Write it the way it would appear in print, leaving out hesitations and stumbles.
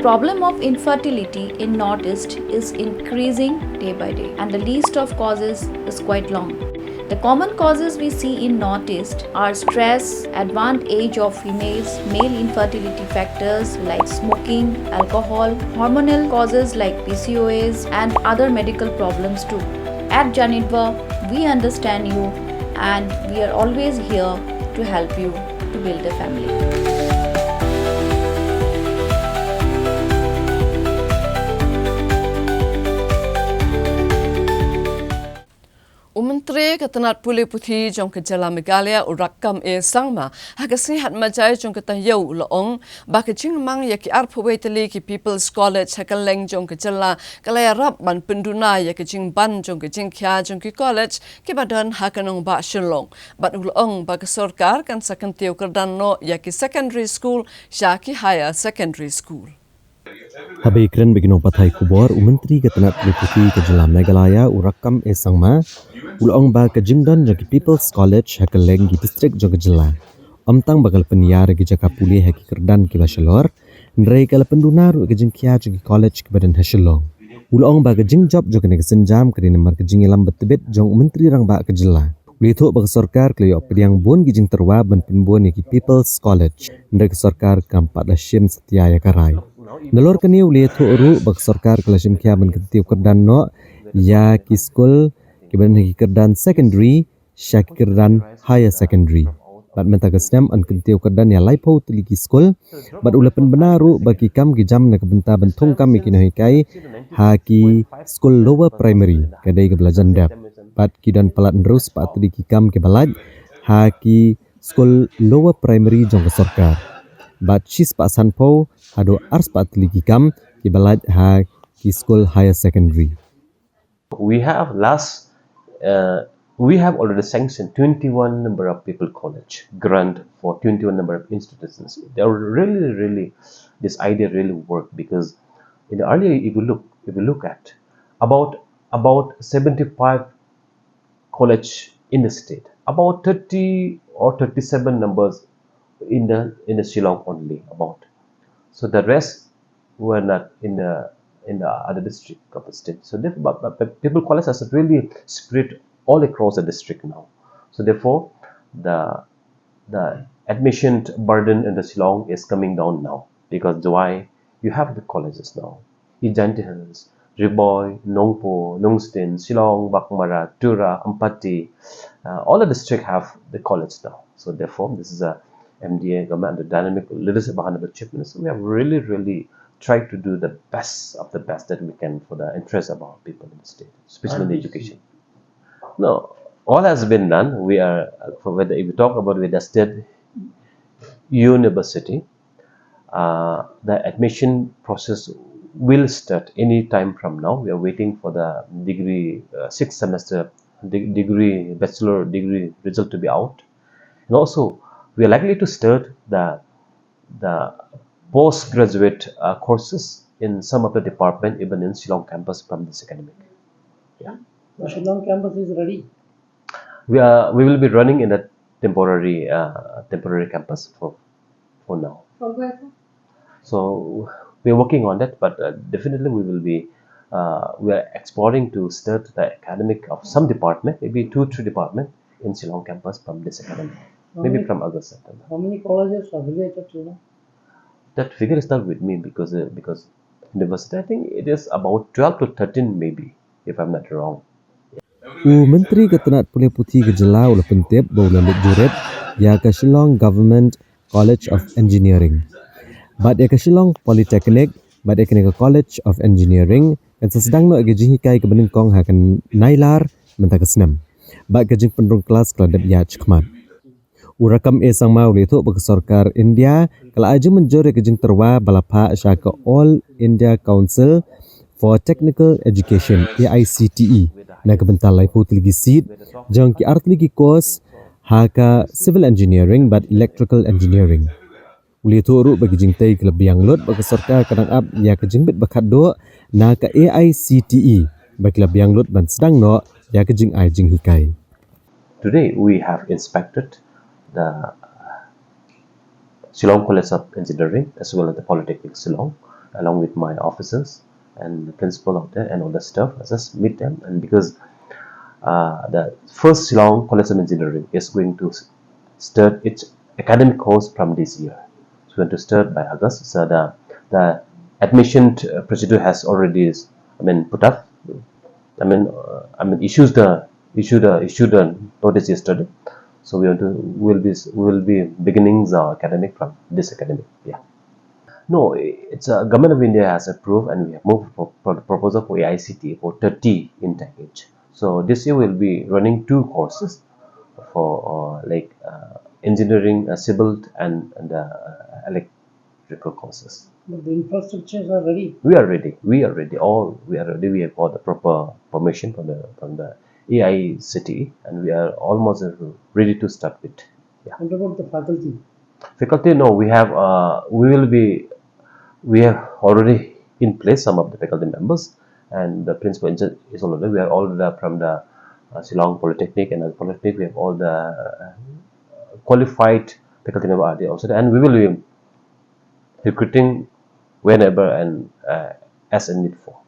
problem of infertility in Northeast is increasing day by day, and the list of causes is quite long. The common causes we see in Northeast are stress, advanced age of females, male infertility factors like smoking, alcohol, hormonal causes like PCOS, and other medical problems too. At Janitva, we understand you and we are always here to help you to build a family. Menteri Ketenat Pulih Putih jong kejala Megalia Rakkam sangma hagasi hat majai jong ketayau loong bakajing mang yaki arpaweteli ki People's College hakaleng jong kejala kalaya rap ban penduna yaki jing ban jong kejing kya jong ki college ki badan hakanong ba Shillong bat ulong bag sorkar kan sakantiu kerdan no yaki secondary school syaki higher secondary school. Habai keren beginong pathai kubor Menteri Ketenat Pulih Putih kejala Megalaya Rakkam sangma ulong ba ke Jingdon jong People's College hakaleng di distrik jong kejala amtang bakal peniar ki jaka pulih haki kerdan ki baselor nrei kala pendunar ke jingkia jong college ki badan Shillong ulong ba ke jingjob jong ne senjam ke nomor ke jingilam betebet jong menteri rang ba kejala Lito bag sarkar kleyo pediang bon ki jing terwa ban penbon ki People's College nrei ke sarkar kampat la shim setia ya karai nalor kaniu lito ru bag sarkar kala shim kya ban kentiu kerdan no ya ki school kiban hagi kerdan secondary syak kerdan higher secondary bat menta kesnam an kentiu kerdan ya laipo teliki school bat ulapan benaru bagi kam ki jam na kebenta bentung kam ikina hikai haki school lower primary kadai ke belajan dap bat kidan pelat nerus pat teliki kam ke balaj haki school lower primary jong ke sarkar bat sis pak sanpo hado ars pat teliki kam ke balaj haki school higher secondary. We have already sanctioned 21 number of people college grant for 21 number of institutions. They are really this idea really worked because in the earlier if you look at about 75 college in the state, about 30 or 37 numbers in the Shillong only about. So the rest were not in the other district of the state. So therefore, but people college has really spread all across the district now. So therefore, the admission burden in the Shillong is coming down now because why you have the colleges now. Ijanti Hills, Riboy, Nongpo, Nungstin, Shillong, Bakmara, Tura, Ampati, all the district have the college now. So therefore, this is a MDA government under dynamic leadership behind the chief minister. We have really tried to do the best of the best that we can for the interest of our people in the state, especially in the education. No, all has been done. We are, for whether if we talk about with the state university, the admission process will start any time from now. We are waiting for the degree, sixth semester degree, bachelor degree result to be out. And also, we are likely to start the postgraduate courses in some of the department, even in Shillong campus from this academic. Yeah. The Shillong campus is ready. We will be running in a temporary campus for now. So we are working on that, but definitely we are exploring to start the academic of some department, maybe 2-3 department in Shillong campus from this academic, maybe from August, September. How many colleges are affiliated to you? That figure is not with me because university, I think it is about 12 to 13 maybe, if I'm not wrong. Menteri Ketenat Pulih Putih kejala ula pentep baulan juret ya ke Shillong Government College of Engineering. Bat ya ke Shillong Polytechnic, bat ya ke College of Engineering kan sesedang no ke jihikai ke benengkong hakan nailar menta kesnam. Bat ke jing pendrung kelas keladap ya cekmat. Rakkam sang mau itu bagi sarkar India kalau aja menjore ke jing terwa balapa syaka All India Council for Technical Education AICTE na kebentar laipu teligi seat jang ki art ligi course haka Civil Engineering but Electrical Engineering. Uli tu ru bagi jing tai kelebiang lot bagi sarkar kadang ab ya ke jing bit bakat do na ka AICTE bagi kelebiang lot ban sedang no ya ke jing ai jing hikai. Today we have inspected the Shillong College of Engineering as well as the Polytechnic Shillong. along with my officers and the principal out there and all the stuff. I just meet them, and because the first Shillong College of Engineering is going to start its academic course from this year. It's going to start by August. So the admission procedure has already, put up. Issued a notice yesterday. So we will be beginning our academic from this academic. Yeah. No, it's a government of India has approved, and we have moved for the proposal for AICT for 30 intake each. So this year we'll be running two courses for engineering, civil, and electrical courses. But the infrastructures are ready. We are ready. We are ready. We are ready. We have got the proper permission from the AICT, and we are almost ready to start with. Yeah. What about the faculty? Faculty, no, we have already in place some of the faculty members, and the principal is already. We are all from the Shillong Polytechnic, and at Polytechnic we have all the qualified faculty members are there also, and we will be recruiting whenever and as a need for.